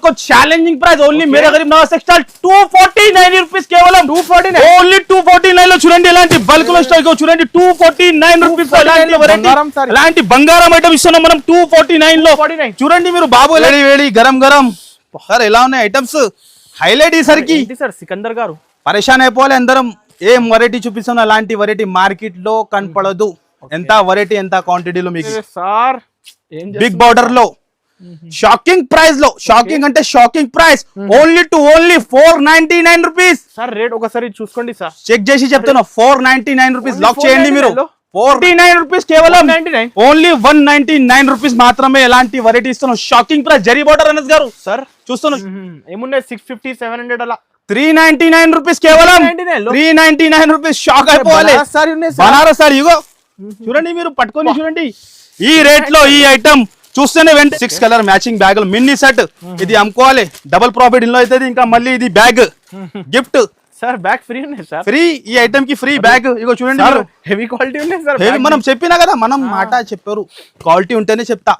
దొరకో challenging price only మేరే Garib Nawaz textile 249 rupees కేవలం 249 only 249 లో చూడండి ఇలాంటి బల్క్ లో స్టాక్ చూడండి 249 రూపీస్ ఇలాంటి వెరైటీ ఇలాంటి బంగారం ఐటమ్ ఇస్తున్నాం మనం 249 లో చూడండి మీరు బాబు వేడి వేడి గరం గరం సార్ ఎలా ఉన్నాయి ఐటమ్స్ హైలైట్ ఈ సరికి సార్ సికందర్ గారు పరేషాన్ అయిపోవాలి అందరం ఏం వెరైటీ చూపిస్తున్నా అలాంటి వెరైటీ మార్కెట్ లో కనపడదు ఎంత వెరైటీ ఎంత క్వాంటిటీలో మీకు సార్ బిగ్ బార్డర్ లో షాకింగ్ ప్రైస్ లో షాకింగ్ అంటే shocking price only 499 rupees sir rate ఒకసారి చూసుకోండి సార్ చెక్ చేసి చెప్తున్నా 499 రూపీస్ లాక్ చేయండి మీరు 49 రూపీస్ కేవలం ఓన్లీ 199 రూపీస్ మాత్రమే ఎలాంటి వెరైటీ ఇస్తున్నాం shocking price zari border Anas గారు సార్ చూస్తున్నా ఏమున్నాయి 650 700 అలా 399 రూపీస్ కేవలం 399 రూపీస్ షాక్ అయిపోవాలి బనారస్ సార్ ఇగో చూడండి మీరు పట్టుకొని చూడండి ఈ రేట్ లో ఈ ఐటమ్ చూస్తేనే వెంట 6 కలర్ మ్యాచింగ్ బ్యాగులు మినీ సెట్ ఇది అమ్ముకోవాలి డబుల్ ప్రాఫిట్ ఇంట్లో అయితే ఇంకా మళ్ళీ ఇది bag gift sir bag free ఉన్నాయి సార్ ఫ్రీ ఈ ఐటమ్ కి ఫ్రీ బ్యాగ్ ఇగో చూడండి హెవీ క్వాలిటీ ఉన్నాయి సార్ మనం చెప్పినా కదా మనం మాట చెప్పారు క్వాలిటీ ఉంటేనే చెప్తా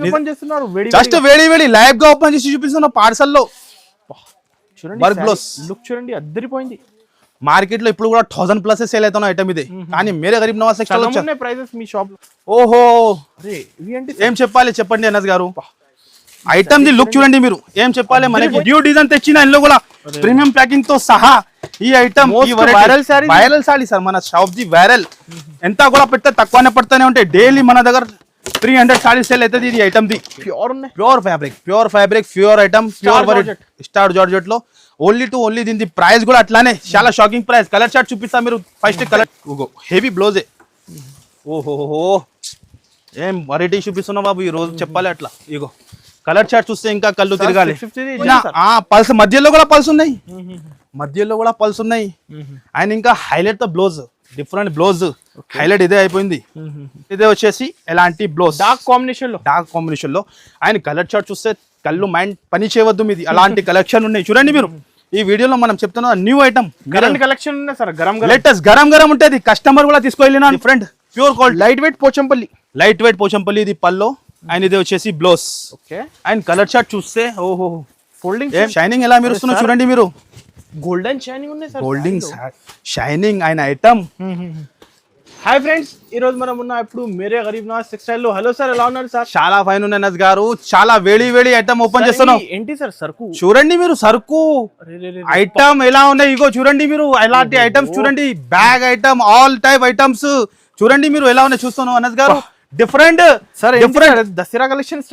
ఓపెన్ చేస్తున్నారు జస్ట్ వేడి వేడి లైవ్ గా ఓపెన్ చేసి చూపిస్తున్నా పార్సల్ లో చూడండి వర్క్ బ్లౌజ్ లుక్ చూడండి అద్దరిపోయింది మార్కెట్ లో ఇప్పుడు కూడా 1000 ప్లస్ సేల్ అవుతున్న ఐటమ్ ఇది కానీ మేరే గరీబ్ నవాజ్ టెక్స్టైల్ వచ్చాయి ప్రైసెస్ మీ షాప్ లో ఓహో అరే ఇవి అంటే ఏం చెప్పాలి చెప్పండి అనస్ గారు ఐటమ్ ది లుక్ చూడండి మీరు ఏం చెప్పాలి మనకి న్యూ డిజైన్ తెచ్చిన ఇందులో కూడా ప్రీమియం ప్యాకింగ్ తో సహా ఈ ఐటమ్ వైరల్ సారీ సార్ మన షాప్ ది వైరల్ ఎంత కూడా పెడితే తక్కువనే పడతానే ఉంటాయి డైలీ మన దగ్గర 300 సారీస్ సేల్ అవుతుంది ఇది item the pure fabric pure item pure star georgette లో ఓన్లీ దీని ప్రైస్ కూడా అట్లానే చాలా షాకింగ్ ప్రైస్ కలర్ చార్ట్ చూపిస్తా మీరు ఫస్ట్ కలర్ హెవీ బ్లౌజే ఓహో ఏం వెరైటీ చూపిస్తున్నా బాబు ఈ రోజు చెప్పాలి అట్లా ఇగో కలర్ చార్ట్ చూస్తే ఇంకా కళ్ళు తిరగాలి పల్స్ మధ్యలో కూడా పల్స్ ఉన్నాయి అండ్ ఇంకా హైలైట్ తో బ్లౌజ్ డిఫరెంట్ బ్లౌజ్ హైలైట్ ఇదే అయిపోయింది ఇదే వచ్చేసి ఎలాంటి బ్లౌజ్ డార్క్ కాంబినేషన్ లో అండ్ కలర్ చార్ట్ చూస్తే కళ్ళు మైండ్ పని చేయవద్దు మీది అలాంటి కలెక్షన్ ఉన్నాయి చూడండి మీరు ఈ వీడియోలో మనం చెప్తున్నా న్యూ ఐటమ్ కలెక్షన్ ఉన్నాయి సార్ లేటెస్ట్ గరం ఉంటుంది కస్టమర్ కూడా తీసుకెళ్ళినా friend pure quality light weight Pochampally ఇది పల్లో అండ్ ఇది వచ్చేసి బ్లౌజ్ అండ్ కలర్ చార్ట్ చూస్తే ఓహో ఫోల్డింగ్ షైనింగ్ ఎలా మీరు వస్తున్నా చూడండి మీరు గోల్డెన్ షైనింగ్ ఉన్నాయి సార్ గోల్డింగ్ షైనింగ్ అయిన ఐటమ్ హాయ్ ఫ్రెండ్స్ ఈ రోజు మనం ఉన్న ఇప్పుడు మేరే గరీబ్ నవాజ్ టెక్స్టైల్ లో హలో సార్ ఎలా ఉన్నారు సార్ చాలా ఫైన్ ఉన్నాయి నజ్ గారు చాలా వేడి ఐటమ్ ఓపెన్ చేస్తున్నాం ఏంటి సార్ సరుకు చూడండి మీరు సరుకు ఐటమ్ ఎలా ఉన్నాయి ఇగో చూడండి మీరు ఎలాంటి ఐటమ్స్ చూడండి bag item all type items చూడండి మీరు ఎలా ఉన్నాయి చూస్తున్నాం అనస్ గారు డిఫరెంట్ దసరా కలెక్షన్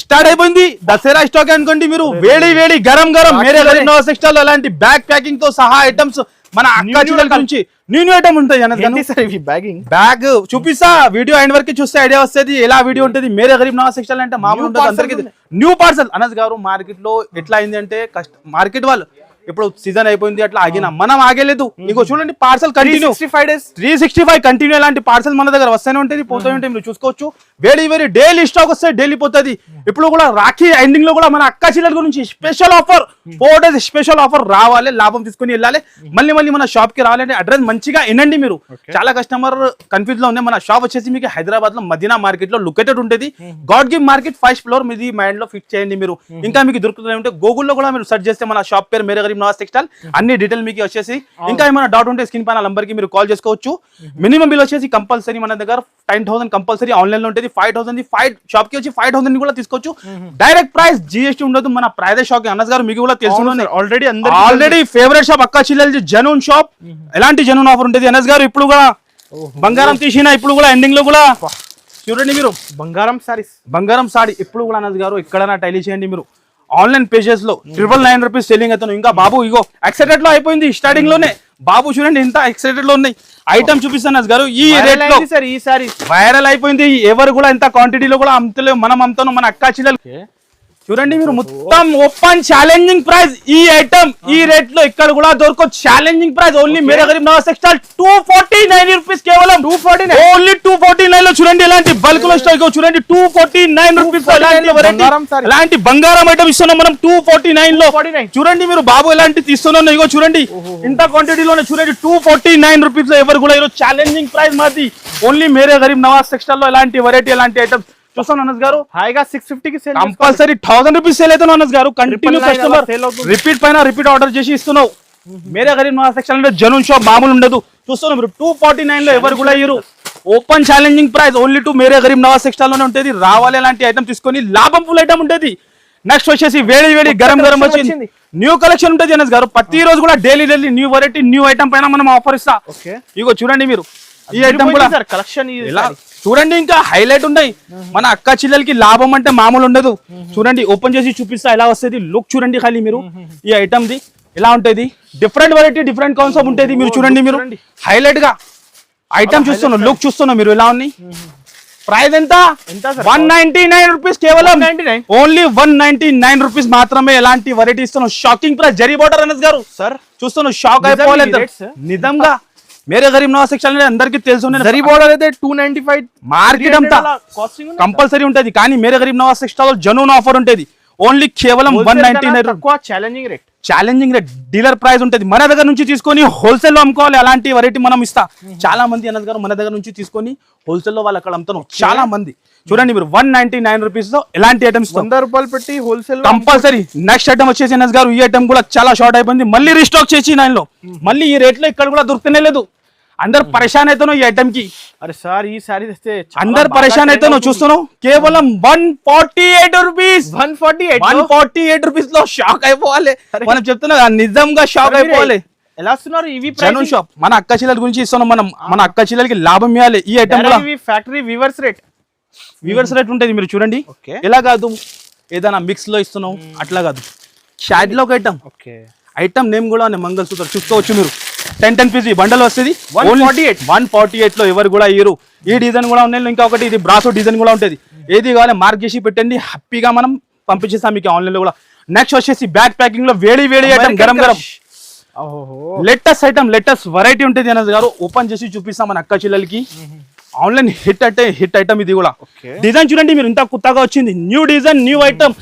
స్టార్ట్ అయిపోయింది దసరా స్టాక్ అనుకోండి మీరు వేడి గరం మేరే గరీబ్ నవాజ్ టెక్స్టైల్ లో అలాంటి బ్యాగ్ ప్యాకింగ్ తో సహా ఐటమ్స్ మన అక్క చెల్లెల నుంచి న్యూ ఐటమ్ ఉంటాయి బ్యాగ్ చూపిస్తా వీడియో ఎండ్ వరకు చూస్తే ఐడియా వస్తుంది ఎలా వీడియో ఉంటుంది మేరే గరీబ్ నవాజ్ టెక్స్టైల్ అంటే మామూలు ఉంటుంది అందరికి న్యూ పార్సల్ అనస్ గారు మార్కెట్ లో ఎట్లా అయింది అంటే మార్కెట్ వాళ్ళు ఇప్పుడు సీజన్ అయిపోయింది అట్లా ఆగినా మనం ఆగలేదు ఇంకో చూడండి పార్సల్ కంటిన్యూ 365 కంటిన్యూ ఇలాంటి పార్సల్ మన దగ్గర వస్తూనే ఉంటుంది పోతూనే ఉంటాయి మీరు చూసుకోవచ్చు వేడి డైలీ స్టాక్ వస్తాయి డైలీ పోతుంది ఇప్పుడు కూడా రాఖీ ఎండింగ్ లో కూడా మన అక్క చెల్లెల గురించి special offer 4 days special offer రావాలి లాభం తీసుకుని వెళ్ళాలి మళ్ళీ మన షాప్ కి రావాలంటే అడ్రస్ మంచిగా వినండి మీరు చాలా కస్టమర్ కన్ఫ్యూజ్ లో ఉంది మన షాప్ వచ్చేసి మీకు హైదరాబాద్ లో మదీనా మార్కెట్ లో లొకేటెడ్ ఉంటుంది God give market 1st floor మీది మైండ్ లో ఫిక్స్ చేయండి మీరు ఇంకా మీకు దొరుకుతుంది అంటే గూగుల్లో కూడా మీరు సెర్చ్ చేస్తే మన షాప్ పేరు మేరే గరీబ్ నవాజ్ టెక్స్టైల్ అన్ని డీటెయిల్ మీకు వచ్చేసి ఇంకా ఏమైనా డౌట్ ఉంటే స్క్రీన్ పైన నంబర్ కి మీరు కాల్ చేసుకోవచ్చు మినిమం బిల్ వచ్చేసి కంపల్సరీ మన దగ్గర 10,000 కంపల్సరీ ఆన్లైన్ లో ఉంటుంది 5,000 షాప్ కి వచ్చి 5,000 కూడా తీసుకోవచ్చు డైరెక్ట్ ప్రైస్ జిఎస్టీ ఉండదు మన ప్రైవేట్ షాప్ అనస్ గారు మీకు కూడా తెలుసు ఆల్రెడీ ఫేవరెట్ షాప్ అక్క చెల్లెలు జెన్యూన్ షాప్ ఎలాంటి జెన్యూన్ ఆఫర్ ఉంటుంది అనస్ గారు ఇప్పుడు కూడా బంగారం తీసిన ఇప్పుడు కూడా ఎండింగ్ లో కూడా చూడండి మీరు బంగారం సారీ ఇప్పుడు కూడా అనస్ గారు ఎక్కడైనా టైలీ చేయండి మీరు ఆన్లైన్ పేజెస్ లో 999 రూపీస్ సెల్లింగ్ అవుతాను ఇంకా బాబు ఇగో ఎక్సైటెడ్ లో అయిపోయింది స్టార్టింగ్ లోనే బాబు చూడండి ఇంత ఎక్సైటెడ్ లో ఉన్నాయి ఐటమ్ చూపిస్తాను గారు ఈ రేట్ లో వైరల్ అయిపోయింది ఎవరు కూడా ఇంత క్వాంటిటీలో కూడా అమ్ముతలేవు మనం అమ్ముతాను మన అక్క చెల్లెలు చూడండి మీరు మొత్తం ఓపెన్ ఛాలెంజింగ్ ప్రైస్ ఈ ఐటమ్ ఈ రేట్ లో ఇక్కడ కూడా దొరకో ఛాలెంజింగ్ ప్రైస్ ఓన్లీ మేరే గరీబ్ నవాజ్ టెక్స్టైల్ 249 రూపీస్ కేవలం 249 ఓన్లీ 249 లో చూడండి ఇలాంటి బల్క్ లో స్టాక్ చూడండి 249 రూపీస్ ఇలాంటి బంగారం ఐటమ్ ఇస్తున్నాం మనం 249 లో చూడండి మీరు బాబు ఎలాంటి తీస్తున్నాం ఇగో చూడండి ఇంత క్వాంటిటీలోనే చూడండి 249 రూపీస్ లో ఎవరు కూడా ఈరోజు ఛాలెంజింగ్ ప్రైస్ మాది ఓన్లీ మేరే గరీబ్ నవాజ్ టెక్స్టైల్ లో ఎలాంటి వెరైటీ ఎలాంటి ఐటమ్స్ చూస్తాను అనస్ గారు హాయిగా 650 కి సేల్ కంపల్సరీ 1000 రూపీస్ సేల్ అవుతాను అనస్ గారు. కంటిన్యూ 999 కస్టమర్ సేల్ అవుతుంది. రిపీట్ పైన రిపీట్ ఆర్డర్ చేసి ఇస్తున్నావు. మేరే గరీబ్ నవాజ్ సెక్షన్ అంటే జనూన్ షాప్ మామూలు ఉండదు. చూస్తున్నాం మీరు 249 లో ఎవరు కూడా ఇయ్యరు. Open challenging price only to Mere Garib Nawaz section లోనే ఉంటుంది. రావాలి అలాంటి ఐటమ్ తీసుకొని లాభం ఫుల్ ఐటమ్ ఉంటుంది. నెక్స్ట్ వచ్చేసి వేడి వేడి గరం గరం వచ్చింది న్యూ కలెక్షన్ ఉంటుంది అనస్ గారు. ప్రతి రోజు కూడా daily new variety new item పైన మనం ఆఫర్ ఇస్తా. ఇగో చూడండి మీరు ఈ ఐటమ్ కూడా కలెక్షన్ ఇలా చూడండి. ఇంకా హైలైట్ ఉన్నాయి. మన అక్క చెల్లెలకి లాభం అంటే మామూలు ఉండదు. చూడండి ఓపెన్ చేసి చూపిస్తా ఎలా వస్తుంది. లుక్ చూడండి ఖాళీ మీరు ఈ ఐటమ్ ది ఎలా ఉంటుంది. డిఫరెంట్ వెరైటీ డిఫరెంట్ కాన్సెప్ట్ ఉంటుంది. మీరు చూడండి మీరు హైలైట్ గా ఐటమ్ చూస్తున్నాం. లుక్ చూస్తున్నాం మీరు ఎలా ఉన్నాయి. ప్రైస్ ఎంత 199 రూపీస్ కేవలం ఓన్లీ 199 రూపీస్ మాత్రమే. ఎలాంటి వెరైటీ ఇస్తున్నాం. Shocking price zari border Anas గారు సార్ చూస్తున్నాం. షాక్ అయిపోలేదు నిజంగా. మేరే గరీబ్ నవాజ్ సెక్షన్ అందరికి తెలుసు. జరీ బోర్డర్ అయితే 295 మార్కెట్ అంతా కంపల్సరీ ఉంటది. కానీ మేరే గరీబ్ నవాజ్ సెక్షన్ లో జనూన్ ఆఫర్ ఉంటది. ఓన్లీ కేవలం 199 challenging rate. Challenging rate dealer price ఉంటుంది. మన దగ్గర నుంచి తీసుకొని హోల్సేల్ లో అమ్ముకోవాలి. అలాంటి వెరైటీ మనం ఇస్తా. చాలా మంది అనస్ గారు మన దగ్గర నుంచి తీసుకొని హోల్సేల్ లో వాళ్ళు అక్కడ అమ్ముతాను. చాలా మంది చూడండి మీరు 199 రూపీస్ లో ఎలాంటి ఐటమ్స్ 100 రూపాయలు పెట్టి హోల్సేల్ కంపల్సరీ. నెక్స్ట్ ఐటమ్ వచ్చేసి అనస్ గారు ఈ ఐటమ్ కూడా చాలా షార్ట్ అయిపోయింది. మళ్ళీ రీస్టాక్ చేసి 9 లో మళ్ళీ ఈ రేట్ లో ఇక్కడ కూడా దొరుకుతూనే లేదు. అందరు పరేషాన్ అవుతాను ఈ ఐటమ్ కి. అరే సార్ ఈ సారీ తెస్తే అందరు పరేషాన్ అవుతాను. చూస్తున్నావు కేవలం 148 రూపీస్ 148 రూపీస్ లో షాక్ అయిపోవాలి. మనం చెప్తున్నా నిజంగా షాక్ అయిపోవాలి. ఎలా ఇస్తున్నారు ఇవి జనూన్ షాప్. మన అక్క చెల్లెల గురించి ఇస్తున్నాం మనం. మన అక్క చెల్లెలకి లాభం ఇవ్వాలి. ఈ ఐటమ్ కూడా ఫ్యాక్టరీ వీవర్స్ రేట్ ఉంటుంది. మీరు చూడండి ఎలా కాదు ఏదైనా మిక్స్ లో ఇస్తున్నాం అట్లా కాదు. షాడ్ లో ఒక ఐటమ్ నేమ్ కూడా మంగళసూత్ర చూసుకోవచ్చు మీరు. 10 పీస్ బండల్ వస్తుంది 148 లో ఎవరు కూడా ఇయ్యరు. ఈ డిజైన్ కూడా ఉన్నాయి. ఇంకా ఒకటి ఇది బ్రాసో డిజైన్ కూడా ఉంటుంది. ఏది కావాలి మార్క్ చేసి పెట్టండి. హ్యాపీగా మనం పంపించేస్తాం మీకు ఆన్లైన్ లో కూడా. నెక్స్ట్ వచ్చేసి బ్యాక్ ప్యాకింగ్ లో వేడి వేడి item garam garam latest item latest variety ఉంటుంది అనస్ గారు. ఓపెన్ చేసి చూపిస్తాం మన అక్క చెల్లెలకి. ఆన్లైన్ హిట్ ఐటమ్ ఇది కూడా. డిజైన్ చూడండి మీరు ఇంత కొత్తగా వచ్చింది. New design new item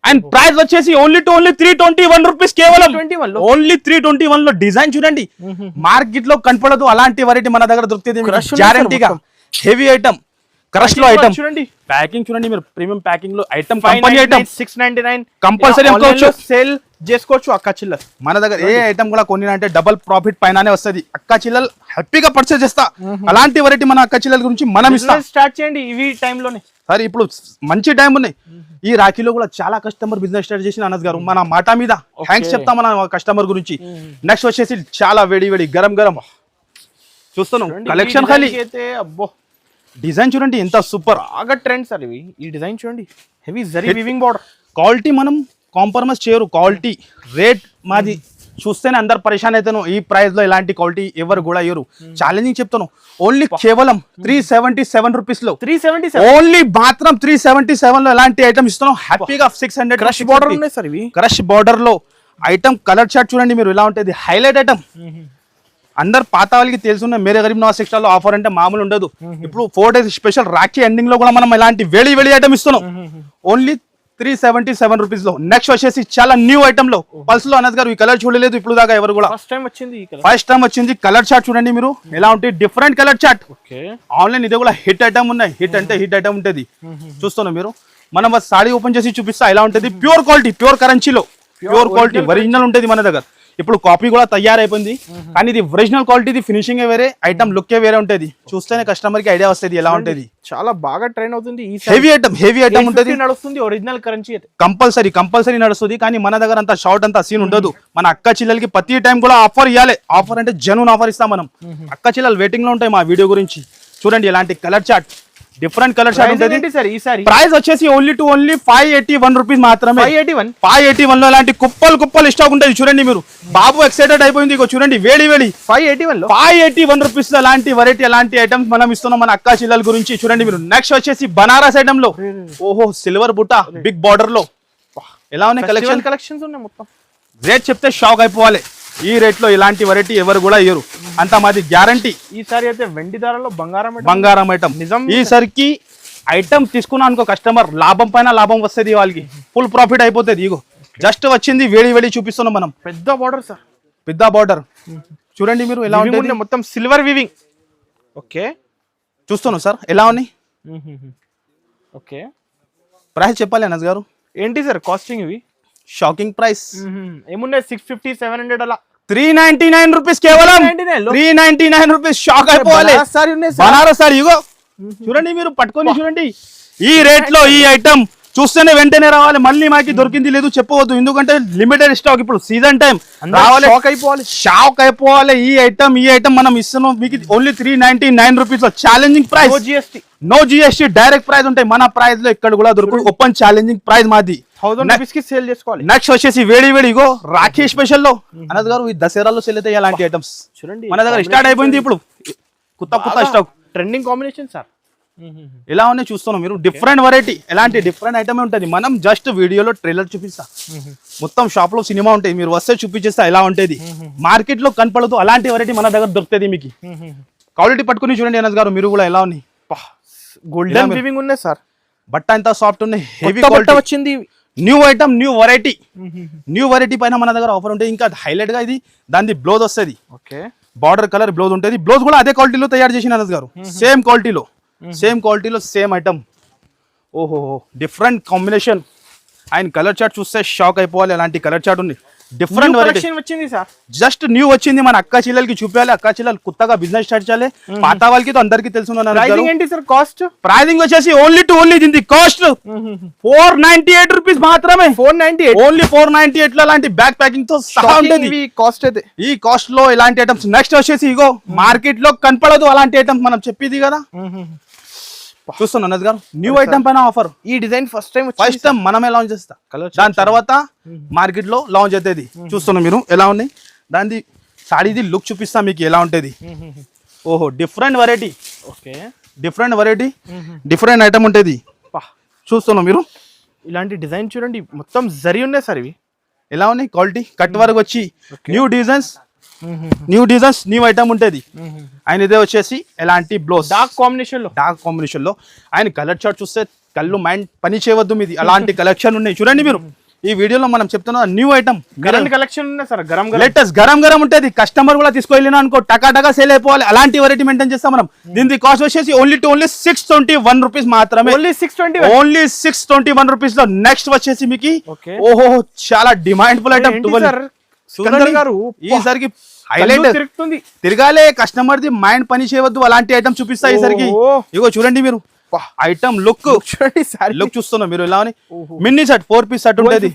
and price వచ్చేసి ఓన్లీ 321 రూపీస్ కేవలం. ఓన్లీ 321 లో డిజైన్ చూడండి. మార్కెట్ లో కనపడదు అలాంటి వెరైటీ మన దగ్గర దొరుకుతుంది గ్యారంటీగా. హెవీ ఐటమ్ క్రష్ లో ఐటమ్ చూడండి. ప్యాకింగ్ చూడండి మీరు ప్రీమియం ప్యాకింగ్ లో item company item 699 compulsory sale చేసుకోవచ్చు. అక్క చిల్లర్ మన దగ్గర ఏ ఐటమ్ కూడా కొన్ని అంటే డబల్ ప్రాఫిట్ పైననే వస్తుంది. అక్క చిల్లలు హ్యాపీగా పర్చేస్ చేస్తా. అలాంటి వెరైటీ మన అక్క చిల్లల గురించి మనం ఇస్తాం. స్టార్ట్ చేయండి ఇవి టైంలోనే. సరే ఇప్పుడు మంచి టైం ఉన్నాయి. ఈ రాఖీలో కూడా చాలా కస్టమర్ బిజినెస్ స్టార్ట్ చేసిన అనస్ గారు. మన మాట మీద థ్యాంక్స్ చెప్తాం మన కస్టమర్ గురించి. నెక్స్ట్ వచ్చేసి చాలా వేడి వేడి గరం గరం చూస్తున్నాం కలెక్షన్. ఖాళీ అబ్బో డిజైన్ చూడండి ఎంత సూపర్. బాగా ట్రెండ్ సార్ ఇవి. ఈ డిజైన్ చూడండి heavy zari weaving border. Quality మనం కాంప్రమైజ్ చేయరు. క్వాలిటీ రేట్ మాది చూస్తేనే అందరు పరేషాన్ అవుతాను. ఈ ప్రైస్ లో ఇలాంటి క్వాలిటీ ఎవరు కూడా ఇయ్యరు. ఛాలెంజింగ్ చెప్తాను. ఓన్లీ కేవలం 377 రూపీస్ లో 377 ఓన్లీ మాత్రం 377 లో ఎలాంటి ఐటమ్ ఇస్తున్నాం. హ్యాపీగా 600 క్రష్ బోర్డర్ ఉన్నాయి సార్ ఇవి. క్రష్ బోర్డర్ లో ఐటమ్ కలర్ చార్ట్ చూడండి మీరు ఎలా ఉంటుంది. Highlight item. అందరు పాత వాళ్ళకి తెలుసున్న మేరే గరీబ్ నవాజ్ సెక్షన్ లో ఆఫర్ అంటే మామూలు ఉండదు. ఇప్పుడు 4 days స్పెషల్ రాఖీ ఎండింగ్ లో కూడా మనం ఇలాంటి వేడి వేడి ఐటమ్ ఇస్తున్నాం. ఓన్లీ 377 రూపీస్ లో. నెక్స్ట్ వచ్చేసి చాలా న్యూ ఐటమ్ లో పల్స్ లో అనస్ గారు ఈ కలర్ చూడలేదు ఇప్పుడు దాకా ఎవరు కూడా. ఫస్ట్ టైం వచ్చింది కలర్ చార్ట్ చూడండి మీరు ఎలా ఉంటుంది. Different colour chart. ఆన్లైన్ ఇది కూడా హిట్ ఐటమ్ ఉన్నాయి. హిట్ అంటే హిట్ ఐటమ్ ఉంటుంది. చూస్తున్నాం మీరు. మనం సాడీ ఓపెన్ చేసి చూపిస్తా ఎలా ఉంటుంది. ప్యూర్ క్వాలిటీ ప్యూర్ కరెన్సీలో ప్యూర్ క్వాలిటీ ఒరిజినల్ ఉంటుంది మన దగ్గర. ఇప్పుడు కాపీ కూడా తయారైపోయింది కానీ ఇది ఒరిజినల్ క్వాలిటీ. ఫినిషింగ్ వేరే ఐటమ్ లుక్ వేరే ఉంటుంది. చూస్తేనే కస్టమర్ కి ఐడియా వస్తుంది ఎలా ఉంటుంది. చాలా బాగా ట్రెండ్ అవుతుంది. హెవీ ఐటమ్ ఉంటుంది. నడుస్తుంది ఒరిజినల్ కరెన్సీ కంపల్సరీ నడుస్తుంది. కానీ మన దగ్గర అంత షార్ట్ అంతా సీన్ ఉండదు. మన అక్క చిల్లలకి ప్రతి టైం కూడా ఆఫర్ ఇవ్వాలి. ఆఫర్ అంటే జెన్యూన్ ఆఫర్ ఇస్తాం మనం. అక్క చిల్లలు వెయిటింగ్ లో ఉంటాయి మా వీడియో గురించి. చూడండి ఎలాంటి colour chart different colour chart ఉంటుంది. ప్రైస్ వచ్చేసి ఓన్లీ 581 రూపీస్ మాత్రమే. 581 లో ఇలాంటి కుప్పలు స్టాక్ ఉంటుంది. చూడండి మీరు బాబు ఎక్సైటెడ్ అయిపోయింది. చూడండి వేడి 581 రూపీస్ లో అలాంటి వెరైటీ అలాంటి ఐటమ్స్ మనం ఇస్తున్నాం మన అక్క చిల్లల గురించి. చూడండి మీరు. నెక్స్ట్ వచ్చేసి బనారస్ ఐటమ్ లో ఓహో సిల్వర్ బుట్ట బిగ్ బార్డర్ లో ఎలా ఉన్నాయి కలెక్షన్స్ ఉన్నాయి మొత్తం. రేట్ చెప్తే షాక్ అయిపోవాలి. ఈ రేట్ లో ఇలాంటి వెరైటీ ఎవరు కూడా ఇయ్యరు. అంత మాది గ్యారంటీ. ఈసారి అయితే వెండి ధరలో బంగారం ఐటమ్ నిజం. ఈసారికి ఐటమ్ తీసుకున్నా అనుకో కస్టమర్ లాభం పైన లాభం వస్తుంది. వాళ్ళకి ఫుల్ ప్రాఫిట్ అయిపోతుంది. ఇగో జస్ట్ వచ్చింది వేడి చూపిస్తున్నాం మనం. పెద్ద బార్డర్ సార్. పెద్ద బార్డర్ చూడండి మీరు ఎలా ఉంటుంది. మొత్తం సిల్వర్ వీవింగ్. ఓకే చూస్తున్నాం సార్ ఎలా ఉన్నాయి. ఓకే, ప్రైస్ చెప్పాలి అనస్ గారు. ఏంటి సార్ కాస్టింగ్ ఇవి? షాకింగ్ ప్రైస్ ఏమున్నాయి 650 700 అలా. 399 రూపీస్ కేవలం. 399 రూపీస్. షాక్ అయిపోవాలి. బనారస్ సారీ ఇగో చూడండి, మీరు పట్టుకొని చూడండి. ఈ రేట్ లో ఈ ఐటమ్ చూస్తేనే వెంటనే రావాలి. మళ్ళీ మాకి దొరికింది లేదు చెప్పవద్దు, ఎందుకంటే లిమిటెడ్ స్టాక్, ఇప్పుడు సీజన్ టైం రావాలి. షాక్ అయిపోవాలి. ఈ ఐటమ్ మనం ఇస్తున్నాం మీకు ఓన్లీ 399 రూపీస్ లో. Challenging price, no GST, direct price ఉంటాయి. మన ప్రైస్ లో ఇక్కడ కూడా దొరుకుతుంది. ఓపెన్ ఛాలెంజింగ్ ప్రైస్ మాది. 1000 రూపీస్ కి సేల్ చేసుకోవాలి. నెక్స్ట్ వచ్చేసి వేడి ఇగో రాఖీ స్పెషల్ లో అనద్ గారు, ఈ దసరాలో సేల్ అయితే అలాంటి ఐటమ్స్ చూడండి. మన దగ్గర స్టార్ట్ అయిపోయింది ఇప్పుడు కొత్త స్టాక్. Trending combination sir. ఎలా ఉన్నాయి చూస్తున్నాం మీరు. డిఫరెంట్ వెరైటీ, ఎలాంటి డిఫరెంట్ ఐటమ్ ఉంటుంది. మనం జస్ట్ వీడియోలో ట్రైలర్ చూపిస్తా, మొత్తం షాప్ లో సినిమా ఉంటాయి. మీరు వస్తే చూపించేస్తా ఎలా ఉంటుంది. మార్కెట్ లో కనపడదు అలాంటి వెరైటీ మన దగ్గర దొరుకుతుంది మీకు. క్వాలిటీ పట్టుకుని చూడండి అనస్ గారు, మీరు కూడా ఎలా ఉన్నాయి. గోల్డెన్ వీవింగ్ ఉన్నాయి సార్. బట్ట ఎంత సాఫ్ట్ ఉన్నాయి, హెవీ బట్ట క్వాలిటీ వచ్చింది. న్యూ ఐటమ్, న్యూ వెరైటీ పైన మన దగ్గర ఆఫర్ ఉంటుంది. ఇంకా హైలైట్ గా ఇది దాని బ్లౌజ్ వస్తుంది. ఓకే, బార్డర్ కలర్ బ్లౌజ్ ఉంటుంది. బ్లౌజ్ కూడా అదే క్వాలిటీలో తయారు చేసిన అనస్ గారు. సేమ్ క్వాలిటీలో సేమ్ ఐటమ్. ఓహో, డిఫరెంట్ కాంబినేషన్. ఆయన కలర్ చార్ట్ చూస్తే షాక్ అయిపోవాలి. అలాంటి కలర్ చార్ట్ ఉంది. డిఫరెంట్ వెరైటీ వచ్చింది సార్. జస్ట్ న్యూ వచ్చింది. మన అక్క చెల్లెలకి చూపించాలి. అక్క చెల్లెలు కొత్తగా బిజినెస్ స్టార్ట్ చేయాలి. పాత వాళ్ళకి తో అందరికి తెలుసు. ఏంటి సార్ కాస్ట్? ప్రైజింగ్ వచ్చేసి ఓన్లీ దీని కాస్ట్ 498 రూపీస్ మాత్రమే. 498 ఓన్లీ 498 లో అలాంటి బ్యాక్ ప్యాకింగ్ తో సహా ఉంటుంది కాస్ట్ అయితే. ఈ కాస్ట్ లో ఇలాంటి ఐటమ్స్. నెక్స్ట్ వచ్చేసి ఇగో మార్కెట్ లో కనపడదు అలాంటి ఐటమ్స్ మనం చెప్పేది కదా. చూస్తున్నా అనస్ గారు, న్యూ ఐటమ్ పైన ఆఫర్. ఈ డిజైన్ ఫస్ట్ టైం మనమే లాంచ్ చేస్తా. దాని తర్వాత మార్కెట్ లో లాంచ్ అవుతుంది. చూస్తున్నా మీరు ఎలా ఉన్నాయి. దాని సాడీది లుక్ చూపిస్తా మీకు ఎలా ఉంటుంది. ఓహో, different variety. Okay, different item ఉంటుంది. చూస్తున్నా మీరు. ఇలాంటి డిజైన్ చూడండి, మొత్తం జరీ ఉన్నాయి సార్. ఇవి ఎలా ఉన్నాయి క్వాలిటీ. కట్ వరకు వచ్చి న్యూ డిజైన్స్, న్యూ ఐటమ్ ఉంటుంది. ఆయన ఇదే వచ్చేసి ఎలాంటి బ్లౌజ్ డార్క్ కాంబినేషన్ లో. ఆయన కలర్ చార్ట్ చూస్తే కళ్ళు మైండ్ పని చేయవద్దు మీది. అలాంటి కలెక్షన్ ఉన్నాయి చూడండి మీరు. ఈ వీడియోలో మనం చెప్తున్నా న్యూ ఐటమ్ కలెక్షన్ ఉన్నాయి సార్. లేటెస్ట్ గరం ఉంటుంది. కస్టమర్ కూడా తీసుకెళ్ళినా అనుకో టకా సేల్ అయిపోవాలి. అలాంటి వెరైటీ మెయింటైన్ చేస్తాం మనం. దీని కాస్ట్ వచ్చేసి ఓన్లీ 621 రూపీస్ మాత్రమే. ఓన్లీ 621 రూపీస్ లో. నెక్స్ట్ వచ్చేసి మీకు ఓహో చాలా డిమాండ్ఫుల్ ఐటమ్. ఈసారికి హైలైట్ తిరగాలే. కస్టమర్ ది మైండ్ పని చేయవద్దు. అలాంటి ఐటమ్ చూపిస్తా ఈసారికి. ఇగో చూడండి మీరు. ఐటమ్ లుక్ చూస్తున్నా మీరు ఎలా. మినీ సెట్ 4 పీస్ సెట్ ఉంటుంది.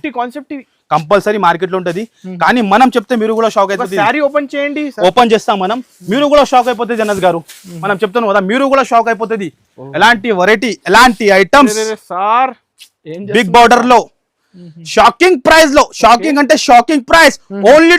కంపల్సరీ మార్కెట్ లో ఉంటది. కానీ మనం చెప్తే మీరు కూడా షాక్ అయిపోతుంది. ఓపెన్ చేయండి, ఓపెన్ చేస్తాం మనం. మీరు కూడా షాక్ అయిపోతుంది అనస్ గారు. మనం చెప్తున్నాం కదా, మీరు కూడా షాక్ అయిపోతుంది. ఎలాంటి వెరైటీ, ఎలాంటి ఐటమ్స్. బిగ్ బార్డర్ లో షాకింగ్ ప్రైస్ లో. Shocking price only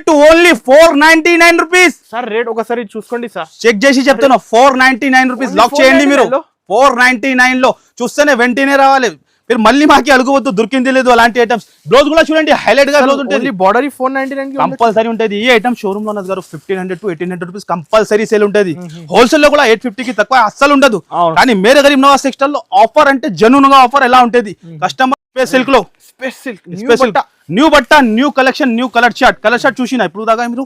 499 rupees sir. Rate ఒకసారి చూసుకోండి సార్, చెక్ చేసి చెప్తున్నా. 499 రూపీస్ లాక్ చేయండి మీరు. 499 లో చూస్తేనే వెంటనే రావాలి. మీరు మళ్ళీ మాకి అడుగువద్దు, దొరికింది లేదు అలాంటి ఐటమ్స్. బ్లౌజ్ కూడా చూడండి హైలైట్ గా బ్లౌజ్ ఉంటుంది. బార్డర్ 499 కంపల్సరీ ఉంటుంది. ఈ ఐటమ్ షోరూమ్ లో గారు 1500 to 1800 రూపీస్ కంపల్సరీ సేల్ ఉంటుంది. హోల్సేల్ లో కూడా 850 కి తక్కువ అస్సలు ఉండదు. కానీ మేరే గరీబ్ నవాజ్ టెక్స్టైల్ లో ఆఫర్ అంటే జెన్యూన్ గా ఆఫర్ ఎలా ఉంటుంది. కస్టమర్ సిల్క్ లో న్యూ బట్ట, new collection, new colour chart చూసినా ఇప్పుడు దాకా మీరు.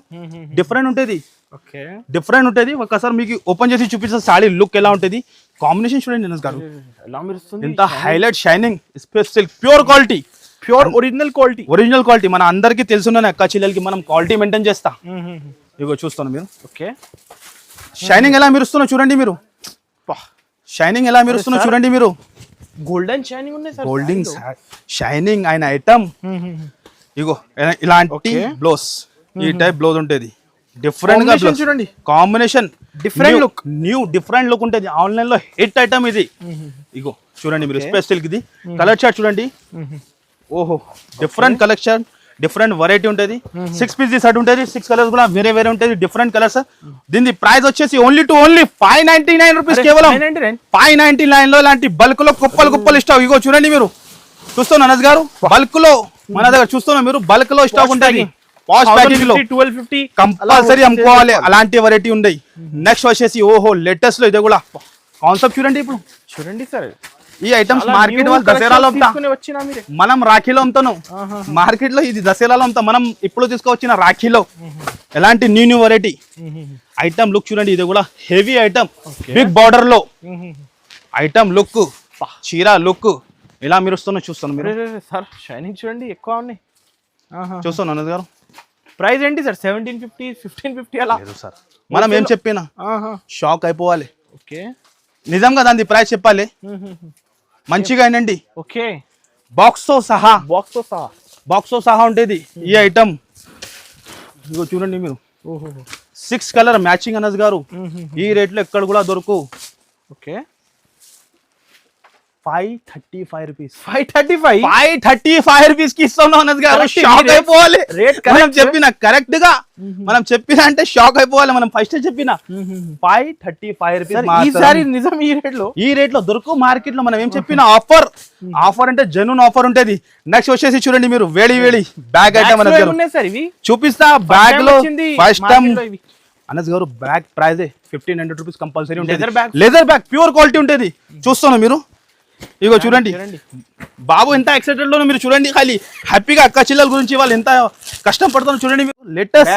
డిఫరెంట్ ఉంటుంది. ఒకసారి మీకు ఓపెన్ చేసి చూపిస్తా సాడీ లుక్ ఎలా ఉంటుంది. కాంబినేషన్ చూడండి అనస్ గారు, ఎంత highlight shining special pure quality, original quality. మన అందరికి తెలుసున్న అక్క చెల్లెలకి మనం క్వాలిటీ మెయింటైన్ చేస్తా. ఇగో చూస్తాను మీరు. ఓకే, షైనింగ్ ఎలా మెరుస్తున్నా చూడండి మీరు. చూడండి మీరు. గోల్డెన్ షైనింగ్ ఉన్నాయి సార్. గోల్డెన్ షైనింగ్ ఆయన ఐటమ్. ఇగో ఇలాంటి బ్లౌజ్, ఈ టైప్ బ్లౌజ్ ఉంటుంది. డిఫరెంట్ గా చూడండి కాంబినేషన్. డిఫరెంట్ లుక్ ఉంటుంది. ఆన్లైన్ లో హిట్ ఐటమ్ ఇది. ఇగో చూడండి మీరు. స్పెషల్ ఇది కలర్ చార్ట్ చూడండి. ఓహో, డిఫరెంట్ కలెక్షన్, డిఫరెంట్ వెరైటీ ఉంటుంది. 6 పీస్ సెట్ ఉంటుంది. 6 కలర్స్ కూడా వేరే ఉంటుంది. Different colours. దీని ప్రైస్ వచ్చేసి ఓన్లీ 599 రూపీస్ కేవలం. 599 లో ఇలాంటి బల్క్ లో కుప్పలు స్టాక్. ఇగో చూడండి మీరు. చూస్తున్నా అనస్ గారు, బల్క్ లో మన దగ్గర చూస్తున్నా మీరు. బల్క్ లో స్టాక్ ఉంటుంది. పాష్ ప్యాకింగ్ లో 1250 కంపల్సరీ అమ్ముకోవాలి. అలాంటి వెరైటీ ఉన్నాయి. నెక్స్ట్ వచ్చేసి ఓహో లేటెస్ట్ లో ఇది కూడా కాన్సెప్ట్ చూడండి. ఇప్పుడు చూడండి సార్, ఈ ఐటమ్స్ మార్కెట్ వాళ్ళు దసరాలో అమ్ముతా, మనం రాఖీలో అమ్ముతాను. మార్కెట్ లో ఇది దసరాలో అమ్ముతాం. మనం ఇప్పుడు తీసుకొచ్చిన రాఖీలో ఎలాంటి న్యూ వెరైటీ ఐటమ్ లుక్ చూడండి. ఇది కూడా హెవీ ఐటమ్, బిగ్ బార్డర్ లో ఐటమ్ లుక్ చీర లుక్ ఎలా మెరుస్తున్నా చూస్తాను మీరు సార్ షైనింగ్ చూడండి ఎక్కువ ఉన్నాయి. చూస్తాను అన్నది గారు. ప్రైస్ ఏంటి సార్? 1750 1550 అలా లేదు సార్, మనం ఏం చెప్పినా షాక్ అయిపోవాలి. ఓకే, నిజంగా దాని ప్రైస్ చెప్పాలి. మంచిగా అయినండి. ఓకే, బాక్స్ తో సహా బాక్స్ తో సహా ఉండేది ఈ ఐటమ్. ఇగో చూడండి మీరు, 6 కలర్ మ్యాచింగ్ అనస్ గారు. ఈ రేట్లో ఎక్కడ కూడా దొరకు. Okay, 535 rupees. 535 రూపీస్ కి ఇస్తున్నాం అనస్ గారు. షాక్ అయిపోవాలి. రేట్ మనం చెప్పిన కరెక్ట్ గా మనం చెప్పిన అంటే షాక్ అయిపోవాలి. మనం ఫస్ట్ చెప్పిన 535 రూపీస్. ఈసారి నిజం ఈ రేట్ లో దొరకు మార్కెట్ లో. మనం ఏం చెప్పిన ఆఫర్ అంటే జెన్యూన్ ఆఫర్ ఉంటది. నెక్స్ట్ వచ్చేసి చూడండి మీరు, వేడి బ్యాగ్ ఐటమ్ అనస్ గారు చూపిస్తా. బ్యాగ్ లో ఫస్ట్ టైం అనస్ గారు బ్యాగ్ ప్రైజ్ 1500 రూపీస్ కంపల్సరీ ఉంటుంది. లెదర్ బ్యాగ్ ప్యూర్ క్వాలిటీ ఉంటుంది. చూస్తున్నా మీరు. ఇగో చూడండి బాబు ఎంత ఎక్సైటెడ్ లో మీరు చూడండి. ఖాళీ హ్యాపీగా అక్క చెల్లెల గురించి వాళ్ళు ఎంత కష్టం పడుతున్నారు చూడండి మీరు. లేటెస్ట్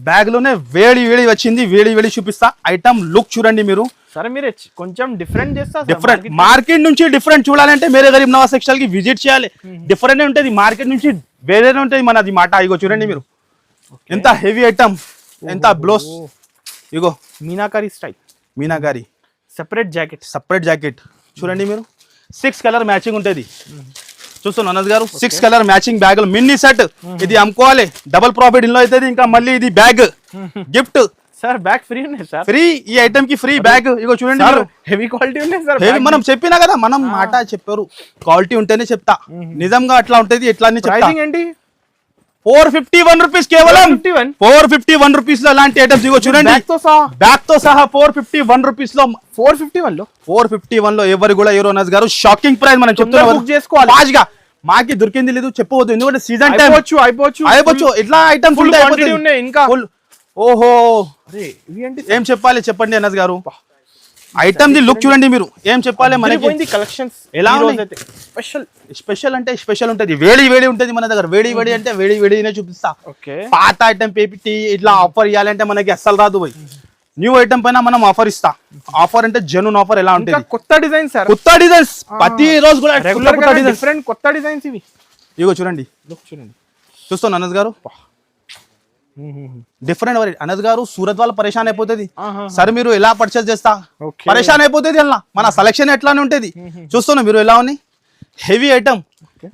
బ్యాగ్ లోనే వేడి వచ్చింది. వేడి చూపిస్తా. ఐటమ్ లుక్ చూడండి మీరు. సరే మీరు కొంచెం డిఫరెంట్ చేస్తా. డిఫరెంట్ మార్కెట్ నుంచి డిఫరెంట్ చూడాలంటే మేరే గరీబ్ నవాజ్ టెక్స్టైల్ కి విజిట్ చేయాలి. డిఫరెంట్ ఉంటుంది మార్కెట్ నుంచి, వేరే ఉంటుంది మనది మాట. ఇగో చూడండి మీరు, ఎంత హెవీ ఐటమ్, ఎంత బ్లౌజ్. ఇగో meenakari style, meenakari separate jacket చూడండి మీరు. 6 కలర్ మ్యాచింగ్ ఉంటుంది. చూస్తున్నా అనస్ గారు, 6 కలర్ మ్యాచింగ్ బ్యాగులు మినీ సెట్. ఇది అమ్ముకోవాలి, డబుల్ ప్రాఫిట్ ఇంట్లో అవుతుంది. ఇంకా మళ్ళీ ఇది bag gift sir. Bag free ఉన్నాయి సార్, ఫ్రీ. ఈ ఐటమ్ కి ఫ్రీ బ్యాగ్. ఇగో చూడండి మీరు, హెవీ క్వాలిటీ ఉన్నాయి సార్. మనం చెప్పినా కదా, మనం మాట చెప్పారు క్వాలిటీ ఉంటేనే చెప్తా. నిజంగా అట్లా ఉంటది. ఎట్లా అని చెప్తా. ఏంటి 451 రూపీస్, కేవలం 451 రూపీస్ లో అలాంటి ఐటమ్స్. ఇగో చూడండి బ్యాగ్ తో సహా 451 రూపీస్ లో. 451 లో ఎవరు కూడా ఎవరు అనస్ గారు షాకింగ్ ప్రైస్. మనం చెప్తున్నాం మాకి దొరికింది లేదు చెప్పవద్దు, ఎందుకంటే సీజన్ టైం అయిపోవచ్చు. ఇట్లా ఐటమ్స్ ఉన్నాయి ఇంకా. ఓహో, ఏం చెప్పాలి చెప్పండి అనస్ గారు. ఐటమ్ ది లుక్ చూడండి మీరు. ఏం చెప్పాలి మనకి కలెక్షన్స్ ఎలా స్పెషల్ అంటే స్పెషల్ ఉంటది. వేడి ఉంటది మన దగ్గర. వేడి అంటే వేడినే చూపిస్తా. పాత ఐటమ్ పేపిటి ఇట్లా ఆఫర్ ఇవ్వాలంటే మనకి అస్సలు రాదు పోయి. న్యూ ఐటమ్ పైన మనం ఆఫర్ ఇస్తా. ఆఫర్ అంటే జెన్యూన్ ఆఫర్. ఎలా ఉంటుంది కొత్త డిజైన్స్ ప్రతి రోజు కూడా కొత్త డిజైన్స్ ఇవి. ఇగో చూడండి చూస్తాను అనస్ గారు. డిఫరెంట్ అనస్ గారు. సూరత్ వాళ్ళు పరేషాన్ అయిపోతుంది సార్, మీరు ఎలా పర్చేస్ చేస్తా పరేషాన్ అయిపోతుంది. అలా మన సెలక్షన్ ఎట్లానే ఉంటది. చూస్తున్నా మీరు ఎలా ఉన్నాయి. హెవీ ఐటమ్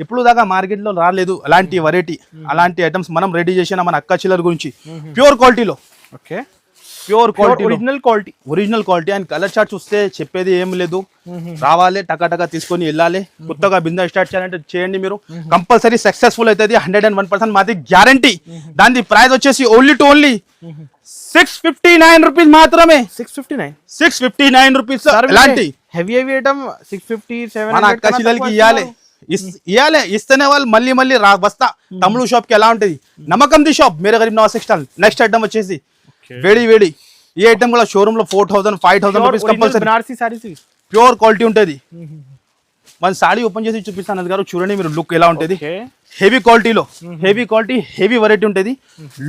ఇప్పుడు దాకా మార్కెట్ లో రాలేదు. అలాంటి వెరైటీ, అలాంటి ఐటమ్స్ మనం రెడీ చేసిన మన అక్క చిల్లర్ గురించి. ప్యూర్ క్వాలిటీలో, pure quality, original quality. And colour chart చూస్తే చెప్పేది ఏం లేదు. రావాలి, టకా తీసుకొని వెళ్ళాలి. కొత్తగా బిజినెస్ స్టార్ట్ చేయాలంటే చేయండి మీరు. కంపల్సరీ సక్సెస్ఫుల్ అవుతుంది. 101% మాది గ్యారంటీ. దాని ప్రైస్ వచ్చేసి ఓన్లీ 659 రూపీస్ మాత్రమే. 659 రూపీస్. ఎలాంటి హెవీ ఐటమ్ 650 మన అక్క చిల్లలకి ఇవ్వాలి. ఇస్తేనే వాళ్ళు మళ్ళీ వస్తా. తమ్ముడు షాప్ కి ఎలా ఉంటది, నమ్మకం the shop Mere Garib Nawaz textile. Next item వచ్చేసి వేడి. ఈ ఐటమ్ కూడా షోరూమ్ లో 4000 5000 రూపీస్ కంపల్సరీ. ప్యూర్ క్వాలిటీ ఉంటది. మన సాడీ ఓపెన్ చేసి చూపిస్తాను గారు. చూడండి మీరు లుక్ ఎలా ఉంటది. హెవీ క్వాలిటీలో, హెవీ వెరైటీ ఉంటది.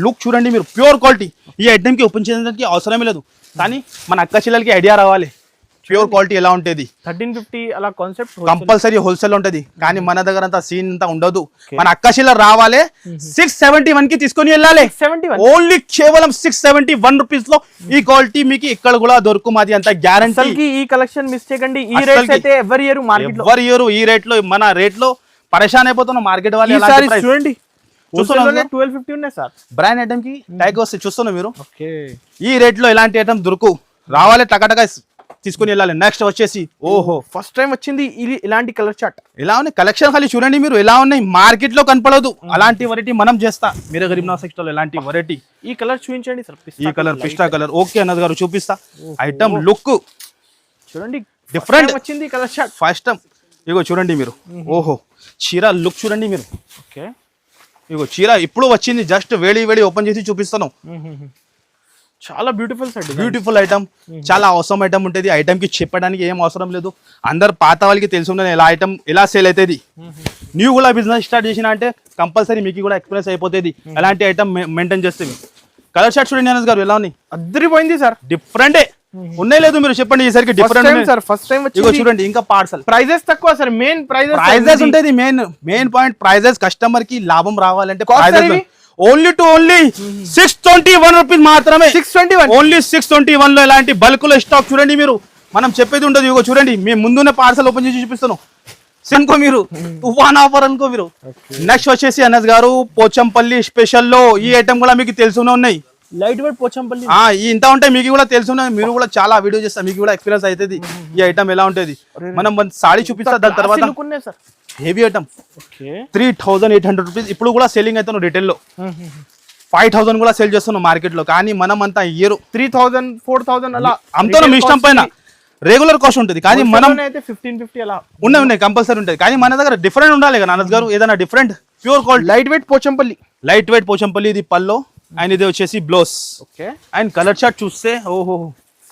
లుక్ చూడండి మీరు, ప్యూర్ క్వాలిటీ. ఈ ఐటమ్ కి ఓపెన్ చేయడానికి అవసరమే లేదు, కానీ మన అక్క చెల్లెలకి ఐడియా రావాలి ప్యూర్ క్వాలిటీ ఎలా ఉంటది. 1350 అలా కాన్సెప్ట్ కంపల్సరీ హోల్సేల్ ఉంటది. కానీ మన దగ్గర అంతా సీన్ అంతా ఉండదు. మన అక్క చెల్లెలు రావాలి. 671 కి తీసుకొని వెళ్ళాలి. ఓన్లీ కేవలం 671 రూపీస్ లో ఈ క్వాలిటీ మీకు ఇక్కడ కూడా దొరుకు. మాది అంత గ్యారంటీ. ఈ కలెక్షన్ మిస్ చేయకండి. ఈ రేట్స్ అయితే ఎవరి ఇయర్ మార్కెట్ లో, ఈ రేట్ లో మన రేట్ లో పరేషాన్ అయిపోతున్నాం మార్కెట్ వాళ్ళు. చూడండి 1250 ఉన్నాయి సార్. బ్రాండ్ ఐటమ్ కి ట్యాగ్ వస్తే చూస్తున్నా మీరు. ఈ రేట్ లో ఎలాంటి ఐటమ్ దొరుకు. రావాలి, టకా తీసుకుని వెళ్ళాలి. నెక్స్ట్ వచ్చేసి ఫస్ట్ టైం వచ్చింది ఇలాంటి కలర్ చార్ట్. ఎలా ఉన్నాయి కలెక్షన్ ఖాళీ చూడండి మీరు. ఎలా ఉన్నాయి మార్కెట్ లో కనపడదు. అలాంటి వెరైటీ మనం చేస్తా మీరే గరీబ్ నవాజ్ టెక్స్టైల్. ఎలాంటి వెరైటీ. ఈ కలర్ చూపించండి సార్. ఈ కలర్ పిస్తా కలర్. ఓకే అనస్ గారు చూపిస్తా. ఐటమ్ లుక్ చూడండి, డిఫరెంట్ వచ్చింది కలర్ చార్ట్ ఫస్ట్ టైం. ఇగో చూడండి మీరు. చీర లుక్ చూడండి మీరు. ఇగో చీర ఇప్పుడు వచ్చింది. జస్ట్ వేడి ఓపెన్ చేసి చూపిస్తాను. చాలా బ్యూటిఫుల్ ఐటమ్. చాలా అవసరం ఐటమ్ ఉంటుంది. ఐటమ్ కి చెప్పడానికి ఏం అవసరం లేదు. అందరు పాత వాళ్ళకి తెలిసి ఉండదు ఎలా ఐటమ్ ఎలా సేల్ అవుతుంది. న్యూ కూడా బిజినెస్ స్టార్ట్ చేసిన అంటే కంపల్సరీ మీకు కూడా ఎక్స్పీరియన్స్ అయిపోతుంది. అలాంటి ఐటమ్ మెయింటైన్ చేస్తే. కలర్ షార్ట్ చూడండి అనస్ గారు ఎలా ఉన్నాయి. అద్దరిపోయింది సార్. డిఫరెంటే ఉన్నాయి లేదు మీరు చెప్పండి ఈసారికి డిఫరెంట్ సార్ ఫస్ట్ టైం ఇగో చూడండి ఇంకా పార్సల్ ప్రైజెస్ తక్కువ సార్ మెయిన్ ప్రైజెస్ ఉంటుంది మెయిన్ పాయింట్ ప్రైజెస్ కస్టమర్ కి లాభం రావాలంటే ఓన్లీ టు ఓన్లీ 621 రూపీస్ మాత్రమే 621 ఓన్లీ 621 లో ఇలాంటి బల్క్ లో స్టాక్ చూడండి మీరు మనం చెప్పేది ఉండదు ఇగో చూడండి మేము ముందునే పార్సల్ ఓపెన్ చేసి చూపిస్తాను అనుకో మీరు తుఫాన్ ఆఫర్ అనుకో మీరు నెక్స్ట్ వచ్చేసి అనస్ గారు పోచంపల్లి స్పెషల్ లో ఈ ఐటమ్ కూడా మీకు తెలుసునే ఉన్నాయి లైట్ వెయిట్ పోచంపల్లి ఇంత ఉంటాయి మీకు కూడా తెలుసున్నాయి మీరు కూడా చాలా వీడియో చేస్తారు మీకు కూడా ఎక్స్పీరియన్స్ అవుతుంది ఈ ఐటమ్ ఎలా ఉంటుంది మనం సాడీ చూపిస్తా దాని తర్వాత హెవీ ఐటమ్ 3800 రూపీస్ ఇప్పుడు కూడా సెల్లింగ్ అవుతున్నాం రిటైల్ లో 5000 కూడా సేల్ చేస్తున్నాం మార్కెట్ లో కానీ మనం అంతా ఇయర్ 3000 4000 అలా అమ్ముతున్నాం ఇష్టం పైన రెగ్యులర్ కాస్ట్ ఉంటుంది కానీ మనం 1550 అలా ఉన్నాయి కంపల్సరీ ఉంటుంది కానీ మన దగ్గర డిఫరెంట్ ఉండాలి కదా అనస్ గారు ఏదైనా different pure quality light weight Pochampally ఇది పల్లో అండ్ ఇది వచ్చేసి బ్లౌజ్ అండ్ కలర్ చార్ట్ చూస్తే ఓహో